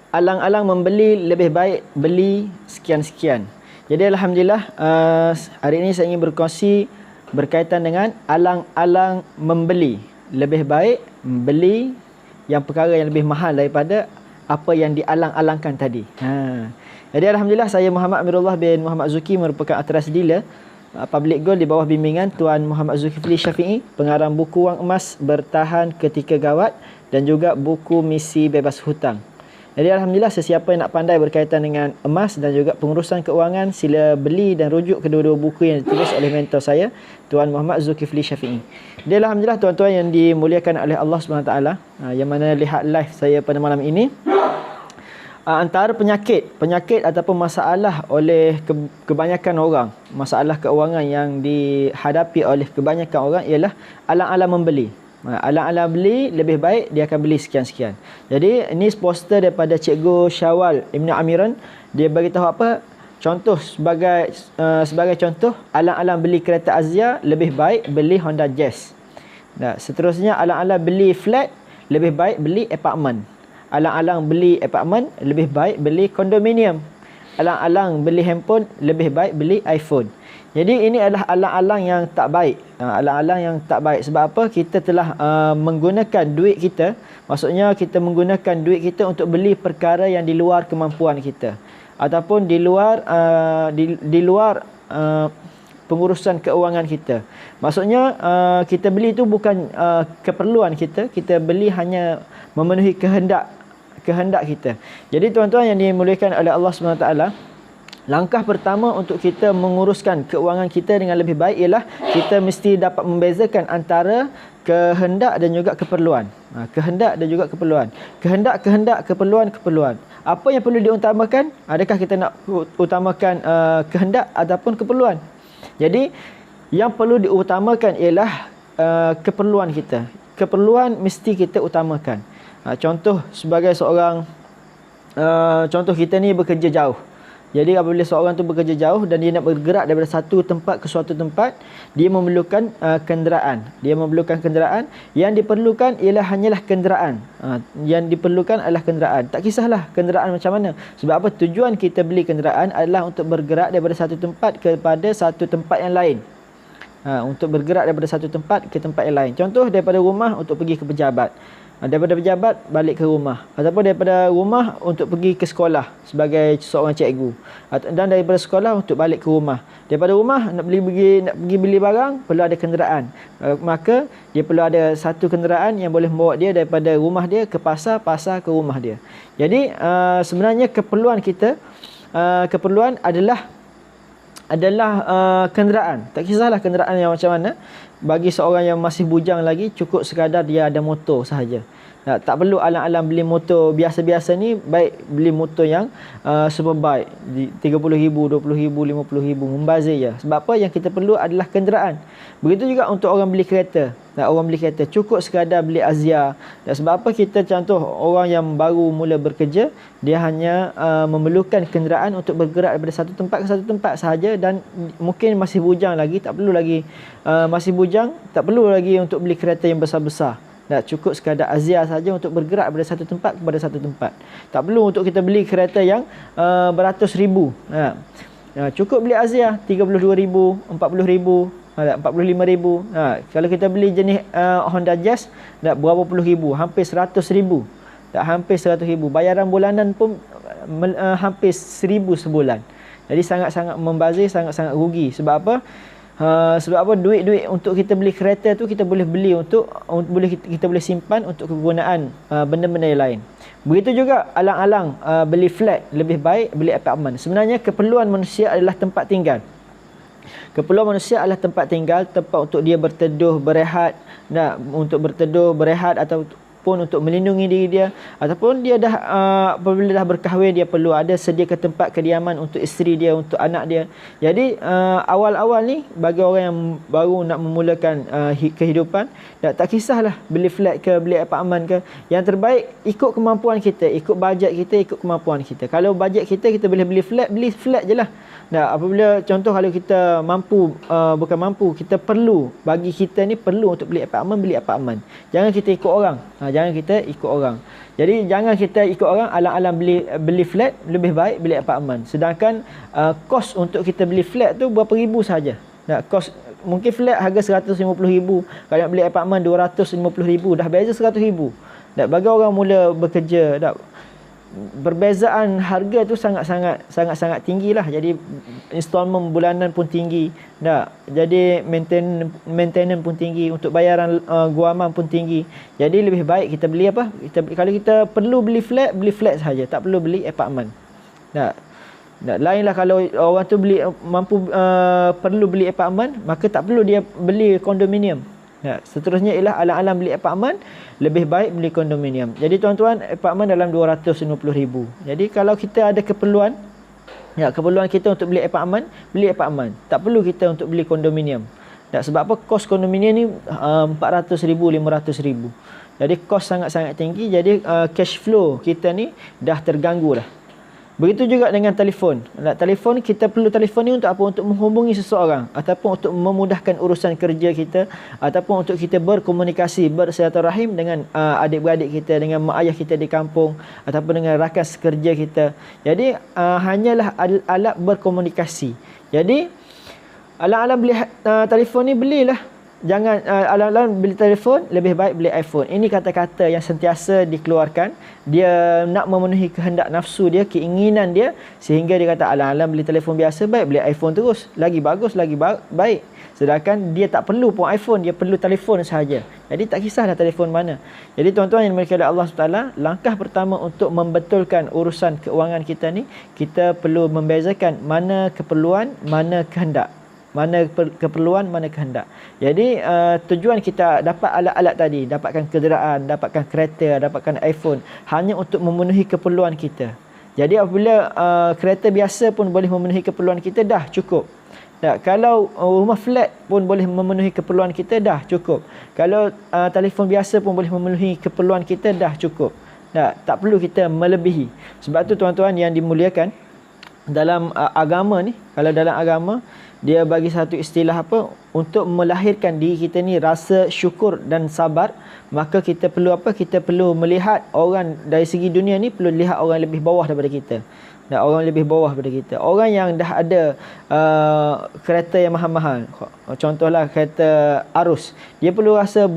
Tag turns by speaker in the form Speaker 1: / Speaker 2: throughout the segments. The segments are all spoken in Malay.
Speaker 1: alang-alang membeli, lebih baik beli sekian-sekian. Jadi alhamdulillah hari ini saya ingin berkongsi berkaitan dengan alang-alang membeli. Lebih baik beli yang perkara yang lebih mahal daripada apa yang dialang-alangkan tadi. Jadi alhamdulillah saya Muhammad Amirullah bin Muhammad Zuki merupakan artis dealer public gold di bawah bimbingan Tuan Muhammad Zulkifli Syafi'i, pengarang buku Wang Emas Bertahan Ketika Gawat dan juga buku Misi Bebas Hutang. Jadi alhamdulillah sesiapa yang nak pandai berkaitan dengan emas dan juga pengurusan keuangan, sila beli dan rujuk kedua-dua buku yang ditulis oleh mentor saya, Tuan Muhammad Zulkifli Syafi'i. Jadi alhamdulillah tuan-tuan yang dimuliakan oleh Allah SWT, yang mana lihat live saya pada malam ini, antara penyakit ataupun masalah oleh kebanyakan orang, masalah keuangan yang dihadapi oleh kebanyakan orang ialah alang-alang membeli. Alang-alang beli, lebih baik dia akan beli sekian-sekian. Jadi ini poster daripada Cikgu Syawal Ibn Amiran. Dia beritahu apa? Contoh sebagai contoh, alang-alang beli kereta Azia, lebih baik beli Honda Jazz. Seterusnya, alang-alang beli flat, lebih baik beli apartmen. Alang-alang beli apartmen, lebih baik beli kondominium. Alang-alang beli handphone, lebih baik beli iPhone. Jadi ini adalah alang-alang yang tak baik. Alang-alang yang tak baik. Sebab apa? Kita telah menggunakan duit kita. Maksudnya kita menggunakan duit kita untuk beli perkara yang di luar kemampuan kita. Ataupun di luar pengurusan keuangan kita. Maksudnya kita beli itu bukan keperluan kita. Kita beli hanya memenuhi kehendak kita. Jadi tuan-tuan yang dimuliakan oleh Allah SWT, langkah pertama untuk kita menguruskan keuangan kita dengan lebih baik ialah kita mesti dapat membezakan antara kehendak dan juga keperluan. Kehendak dan juga keperluan. Kehendak, keperluan. Apa yang perlu diutamakan? Adakah kita nak utamakan kehendak ataupun keperluan? Jadi yang perlu diutamakan ialah keperluan kita. Keperluan mesti kita utamakan. Contoh sebagai seorang contoh kita ni bekerja jauh. Jadi apabila seorang tu bekerja jauh dan dia nak bergerak daripada satu tempat ke suatu tempat, dia memerlukan kenderaan. Yang diperlukan ialah hanyalah kenderaan. Yang diperlukan adalah kenderaan. Tak kisahlah kenderaan macam mana. Sebab apa? Tujuan kita beli kenderaan adalah untuk bergerak daripada satu tempat kepada satu tempat yang lain. Untuk bergerak daripada satu tempat ke tempat yang lain. Contoh daripada rumah untuk pergi ke pejabat. Daripada pejabat balik ke rumah, ataupun daripada rumah untuk pergi ke sekolah sebagai seorang cikgu, dan daripada sekolah untuk balik ke rumah. Daripada rumah nak pergi beli barang, perlu ada kenderaan. Maka dia perlu ada satu kenderaan yang boleh membawa dia daripada rumah dia ke pasar ke rumah dia. Jadi sebenarnya keperluan kita, keperluan adalah kenderaan. Tak kisahlah kenderaan yang macam mana. Bagi seorang yang masih bujang lagi, cukup sekadar dia ada motor sahaja. Tak perlu alang-alang beli motor biasa-biasa ni. Baik beli motor yang superbike, RM30,000, RM20,000, RM50,000, membazir je. Sebab apa? Yang kita perlu adalah kenderaan. Begitu juga untuk orang beli kereta. Orang beli kereta cukup sekadar beli Azia. Sebab apa? Kita contoh orang yang baru mula bekerja, dia hanya memerlukan kenderaan untuk bergerak daripada satu tempat ke satu tempat sahaja, dan mungkin masih bujang lagi, tak perlu lagi untuk beli kereta yang besar-besar. Cukup sekadar Azia saja untuk bergerak daripada satu tempat kepada satu tempat. Tak perlu untuk kita beli kereta yang beratus ribu. Cukup beli Azia RM32,000, RM40,000, RM45,000. Kalau kita beli jenis Honda Jazz, berapa puluh ribu, hampir RM100,000. Hampir RM100,000. Bayaran bulanan pun hampir RM1,000 sebulan. Jadi sangat-sangat membazir, sangat-sangat rugi. Sebab apa? Duit untuk kita beli kereta tu kita boleh beli kita boleh simpan untuk kegunaan benda-benda yang lain. Begitu juga alang-alang beli flat, lebih baik beli apartmen. Sebenarnya keperluan manusia adalah tempat tinggal. Keperluan manusia adalah tempat tinggal, tempat untuk dia berteduh, berehat, ataupun untuk melindungi diri dia, ataupun dia apabila dah berkahwin, dia perlu ada sediakan tempat kediaman untuk isteri dia, untuk anak dia. Jadi awal-awal ni bagi orang yang baru nak memulakan kehidupan, tak kisahlah beli flat ke beli apartmen ke. Yang terbaik ikut kemampuan kita, ikut bajet kita, ikut kemampuan kita. Kalau bajet kita boleh beli flat je lah. Apabila contoh kalau kita kita perlu, bagi kita ni perlu untuk beli apartmen. Jangan kita ikut orang. jangan kita ikut orang. Jadi jangan kita ikut orang alang-alang beli flat, lebih baik beli apartmen. Sedangkan kos untuk kita beli flat tu berapa ribu saja. Kos mungkin flat harga 150,000, kalau nak beli apartmen 250,000, dah beza 100,000. Bagi orang mula bekerja, perbezaan harga tu sangat-sangat tinggilah. Jadi installment bulanan pun tinggi. Jadi maintenance pun tinggi, untuk bayaran guaman pun tinggi. Jadi lebih baik kita beli apa? Kalau kita perlu beli flat saja, tak perlu beli apartmen. Lainlah kalau orang tu perlu beli apartmen, maka tak perlu dia beli kondominium. Seterusnya ialah alang-alang beli apartmen, lebih baik beli kondominium. Jadi tuan-tuan, apartmen dalam 250,000. Jadi kalau kita ada keperluan kita untuk beli apartmen, tak perlu kita untuk beli kondominium. Sebab apa? Kos kondominium ni 400,000, 500,000. Jadi kos sangat-sangat tinggi. Jadi cash flow kita ni dah terganggu dah. Begitu juga dengan telefon. Telefon, kita perlu telefon ni untuk apa? Untuk menghubungi seseorang, ataupun untuk memudahkan urusan kerja kita, ataupun untuk kita berkomunikasi, bersilaturahim dengan adik-beradik kita, dengan mak ayah kita di kampung, ataupun dengan rakan sekerja kita. Jadi hanyalah alat berkomunikasi. Jadi alang-alang beli telefon ni, belilah. Jangan alang-alang beli telefon, lebih baik beli iPhone. Ini kata-kata yang sentiasa dikeluarkan. Dia nak memenuhi kehendak nafsu dia, keinginan dia, sehingga dia kata alang-alang beli telefon biasa, baik beli iPhone terus, lagi bagus, lagi baik. Sedangkan dia tak perlu pun iPhone, dia perlu telefon sahaja. Jadi tak kisahlah telefon mana. Jadi tuan-tuan yang dimuliakan oleh Allah SWT, langkah pertama untuk membetulkan urusan keuangan kita ni, kita perlu membezakan mana keperluan, mana kehendak. Mana keperluan, mana kehendak. Jadi tujuan kita dapat alat-alat tadi, dapatkan kenderaan, dapatkan kereta, dapatkan iPhone, hanya untuk memenuhi keperluan kita. Jadi apabila kereta biasa pun boleh memenuhi keperluan kita, dah cukup. Kalau rumah flat pun boleh memenuhi keperluan kita, dah cukup. Kalau telefon biasa pun boleh memenuhi keperluan kita, dah cukup. Tak perlu kita melebihi. Sebab tu tuan-tuan yang dimuliakan, dalam agama ni, kalau dalam agama dia bagi satu istilah apa? Untuk melahirkan diri kita ni rasa syukur dan sabar, maka kita perlu apa? Kita perlu melihat orang dari segi dunia ni, perlu lihat orang lebih bawah daripada kita. Orang lebih bawah daripada kita. Orang yang dah ada kereta yang mahal-mahal. Contohlah kereta Arus. Dia perlu rasa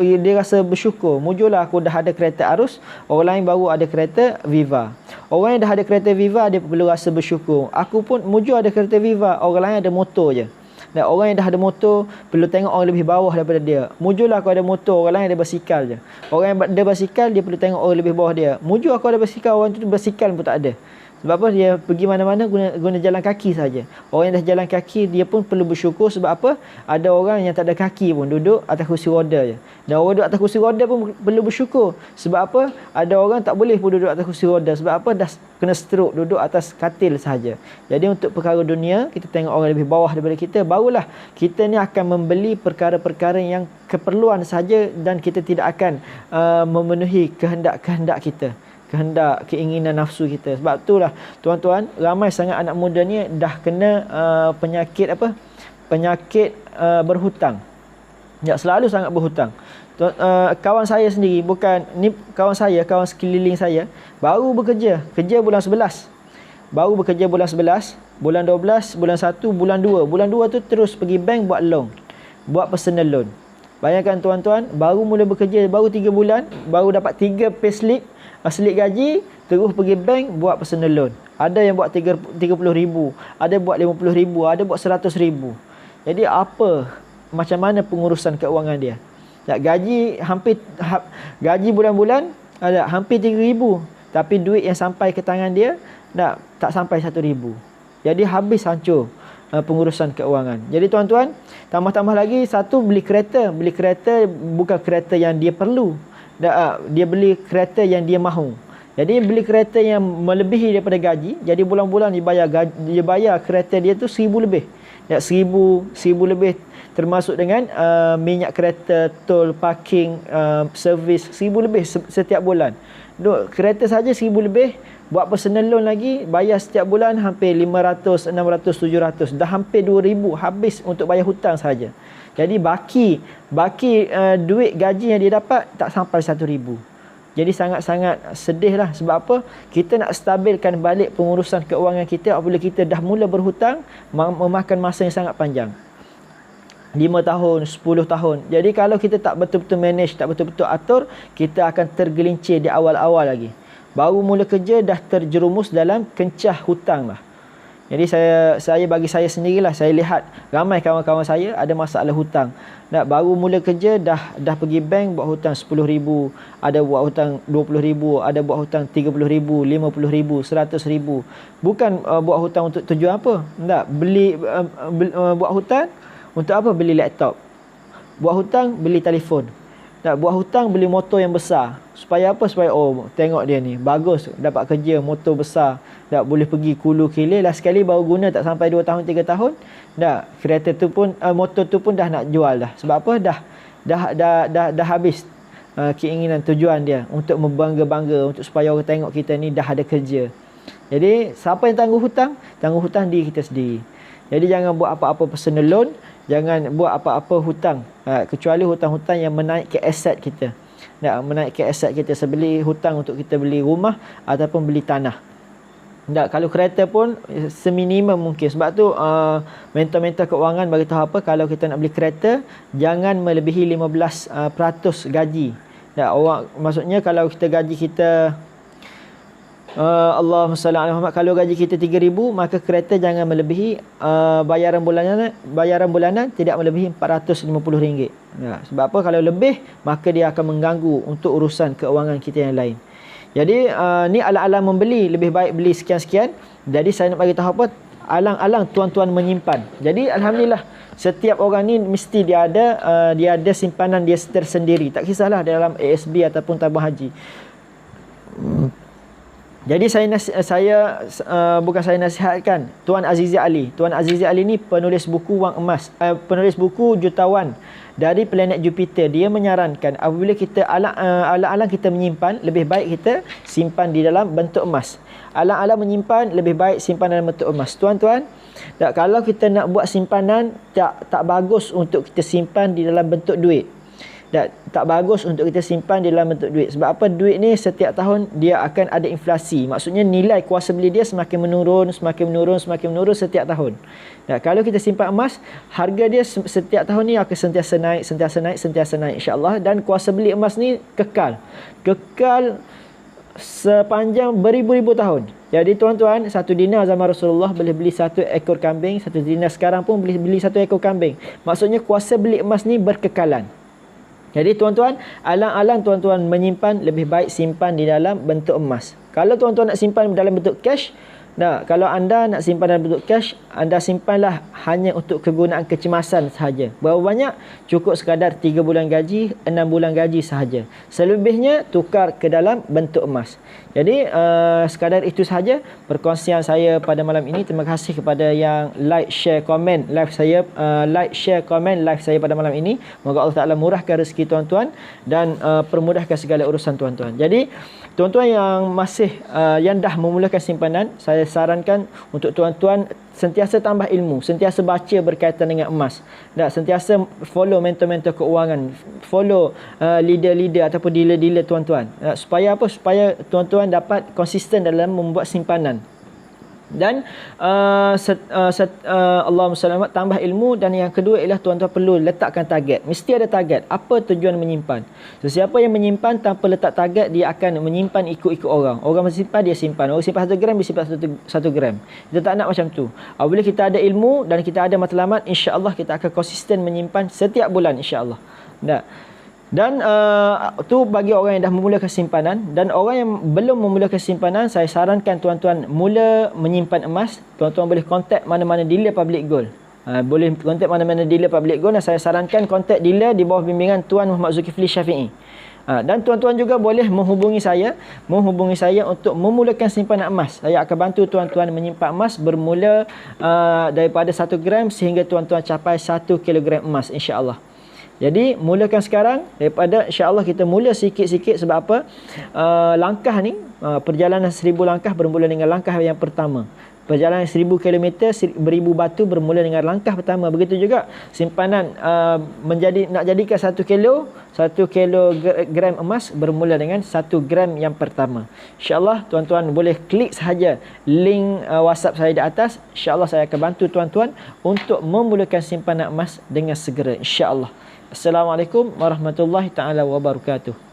Speaker 1: dia rasa bersyukur. Mujurlah aku dah ada kereta Arus, orang lain baru ada kereta Viva. Orang yang dah ada kereta Viva, dia perlu rasa bersyukur. Aku pun mujur ada kereta Viva, orang lain ada motor je. Dan orang yang dah ada motor perlu tengok orang lebih bawah daripada dia. Mujurlah aku ada motor, orang lain ada basikal je. Orang yang ada basikal, dia perlu tengok orang lebih bawah dia. Mujur aku ada basikal, orang tu basikal pun tak ada. Sebab apa? Dia pergi mana-mana guna jalan kaki saja. Orang yang dah jalan kaki, dia pun perlu bersyukur. Sebab apa? Ada orang yang tak ada kaki pun duduk atas kursi roda je. Dan orang duduk atas kursi roda pun perlu bersyukur. Sebab apa? Ada orang tak boleh pun duduk atas kursi roda. Sebab apa? Dah kena stroke, duduk atas katil sahaja. Jadi untuk perkara dunia, kita tengok orang lebih bawah daripada kita, barulah kita ni akan membeli perkara-perkara yang keperluan saja, dan kita tidak akan memenuhi kehendak-kehendak kita, kehendak, keinginan nafsu kita. Sebab itulah tuan-tuan, ramai sangat anak muda ni dah kena penyakit apa? Penyakit berhutang. Selalu sangat berhutang. Kawan saya sendiri, bukan ni kawan saya, kawan sekeliling saya, baru bekerja bulan 11. Baru bekerja bulan 11, bulan 12, bulan 1, bulan 2. Bulan 2 tu terus pergi bank buat loan, buat personal loan. Bayangkan tuan-tuan, baru mula bekerja, baru 3 bulan, baru dapat 3 payslip, slip gaji, terus pergi bank buat personal loan. Ada yang buat 30,000, ada buat 50,000, ada buat 100,000. Jadi macam mana pengurusan keuangan dia? Gaji bulan-bulan ada hampir 3,000, tapi duit yang sampai ke tangan dia tak sampai 1,000. Jadi habis hancur pengurusan keuangan. Jadi tuan-tuan, tambah-tambah lagi, satu, beli kereta bukan kereta yang dia perlu. Dia beli kereta yang dia mahu. Jadi beli kereta yang melebihi daripada gaji. Jadi bulan-bulan dia bayar kereta dia tu 1,000 lebih. 1,000 lebih, termasuk dengan minyak kereta, tol, parking, servis, 1,000 lebih setiap bulan. Kereta saja 1,000 lebih, buat personal loan lagi, bayar setiap bulan hampir 500, 600, 700. Dah hampir 2,000 habis untuk bayar hutang saja. Jadi baki duit gaji yang dia dapat tak sampai 1,000. Jadi sangat-sangat sedih lah. Sebab apa? Kita nak stabilkan balik pengurusan keuangan kita apabila kita dah mula berhutang, memakan masa yang sangat panjang. 5 tahun, 10 tahun. Jadi kalau kita tak betul-betul manage, tak betul-betul atur, kita akan tergelincir di awal-awal lagi. Baru mula kerja dah terjerumus dalam kencah hutang lah. Jadi saya bagi saya sendirilah, saya lihat ramai kawan-kawan saya ada masalah hutang. Baru mula kerja dah pergi bank buat hutang 10,000, ada buat hutang 20,000, ada buat hutang 30,000, 50,000, 100,000. Bukan buat hutang untuk tujuan apa? Buat hutang untuk apa? Beli laptop. Buat hutang beli telefon. Buat hutang beli motor yang besar. Supaya apa? Supaya tengok dia ni bagus, dapat kerja, motor besar, boleh pergi kulu kilir. Last sekali baru guna tak sampai 2 tahun 3 tahun, kereta tu pun motor tu pun dah nak jual dah. Sebab apa? Dah habis keinginan tujuan dia untuk membangga-bangga, untuk supaya orang tengok kita ni dah ada kerja. Jadi siapa yang tangguh hutang? Tangguh hutang diri kita sendiri. Jadi jangan buat apa-apa personal loan, jangan buat apa-apa hutang, kecuali hutang-hutang yang menaikkan aset kita. Menaikkan aset kita, sebeli hutang untuk kita beli rumah ataupun beli tanah. Kalau kereta pun seminimum mungkin. Sebab tu mentor-mentor keuangan bagi tahu apa, kalau kita nak beli kereta jangan melebihi 15% gaji. Maksudnya kalau kita gaji kita Allahumma salli ala Muhammad, kalau gaji kita 3,000, maka kereta jangan melebihi bayaran bulanan tidak melebihi RM450. Sebab apa? Kalau lebih, maka dia akan mengganggu untuk urusan keuangan kita yang lain. Jadi ni alang-alang membeli, lebih baik beli sekian-sekian. Jadi saya nak bagi tahu apa, alang-alang tuan-tuan menyimpan. Jadi alhamdulillah, setiap orang ni mesti dia ada simpanan dia tersendiri. Tak kisahlah dalam ASB ataupun tabung haji. Jadi bukan saya nasihatkan Tuan Azizi Ali. Tuan Azizi Ali ni penulis buku Wang Emas, penulis buku Jutawan dari planet Jupiter. Dia menyarankan apabila kita alang-alang kita menyimpan, lebih baik kita simpan di dalam bentuk emas. Alang-alang menyimpan, lebih baik simpan dalam bentuk emas. Tuan-tuan, kalau kita nak buat simpanan, tak bagus untuk kita simpan di dalam bentuk duit. Tak bagus untuk kita simpan di dalam bentuk duit. Sebab apa? Duit ni setiap tahun dia akan ada inflasi. Maksudnya nilai kuasa beli dia semakin menurun setiap tahun. Kalau kita simpan emas, harga dia setiap tahun ni akan sentiasa naik insya-Allah, dan kuasa beli emas ni kekal sepanjang beribu-ribu tahun. Jadi tuan-tuan, 1 dinar zaman Rasulullah boleh beli 1 ekor kambing, 1 dinar sekarang pun boleh beli 1 ekor kambing. Maksudnya kuasa beli emas ni berkekalan. Jadi tuan-tuan, alang-alang tuan-tuan menyimpan, lebih baik simpan di dalam bentuk emas. Kalau tuan-tuan nak simpan dalam bentuk cash, kalau anda nak simpan dalam bentuk cash, anda simpanlah hanya untuk kegunaan kecemasan sahaja. Berapa banyak? Cukup sekadar 3 bulan gaji, 6 bulan gaji sahaja. Selebihnya tukar ke dalam bentuk emas. Jadi sekadar itu sahaja perkongsian saya pada malam ini. Terima kasih kepada yang like, share, komen live saya, pada malam ini. Moga Allah Taala murahkan rezeki tuan-tuan dan permudahkan segala urusan tuan-tuan. Jadi tuan-tuan yang masih yang dah memulakan simpanan, saya sarankan untuk tuan-tuan sentiasa tambah ilmu, sentiasa baca berkaitan dengan emas, sentiasa follow mentor-mentor keuangan, follow leader-leader ataupun dealer-dealer tuan-tuan, supaya apa? Supaya tuan-tuan dapat konsisten dalam membuat simpanan. Dan Allahumma salli, tambah ilmu. Dan yang kedua ialah tuan-tuan perlu letakkan target. Mesti ada target. Apa tujuan menyimpan? Sesiapa yang menyimpan tanpa letak target, dia akan menyimpan ikut-ikut orang. Orang simpan, dia simpan. Orang simpan 1 gram, dia simpan 1 gram. Kita tak nak macam tu. Apabila kita ada ilmu dan kita ada matlamat, insya-Allah kita akan konsisten menyimpan setiap bulan, insya-Allah. Dan tu bagi orang yang dah memulakan simpanan. Dan orang yang belum memulakan simpanan, saya sarankan tuan-tuan mula menyimpan emas. Tuan-tuan boleh kontak mana-mana dealer public gold. Boleh kontak mana-mana dealer public gold, dan saya sarankan kontak dealer di bawah bimbingan Tuan Muhammad Zulkifli Syafi'i. Dan tuan-tuan juga boleh menghubungi saya untuk memulakan simpanan emas. Saya akan bantu tuan-tuan menyimpan emas bermula daripada 1 gram sehingga tuan-tuan capai 1 kilogram emas, insya-Allah. Jadi mulakan sekarang, daripada insya-Allah kita mula sikit-sikit. Sebab apa? Langkah ni, perjalanan 1000 langkah bermula dengan langkah yang pertama. Perjalanan 1000 km, 1000 batu bermula dengan langkah pertama. Begitu juga simpanan nak jadikan 1 kilo, 1 kilogram emas bermula dengan 1 gram yang pertama. InsyaAllah tuan-tuan boleh klik sahaja link WhatsApp saya di atas. InsyaAllah saya akan bantu tuan-tuan untuk memulakan simpanan emas dengan segera. InsyaAllah. Assalamualaikum warahmatullahi taala wabarakatuh.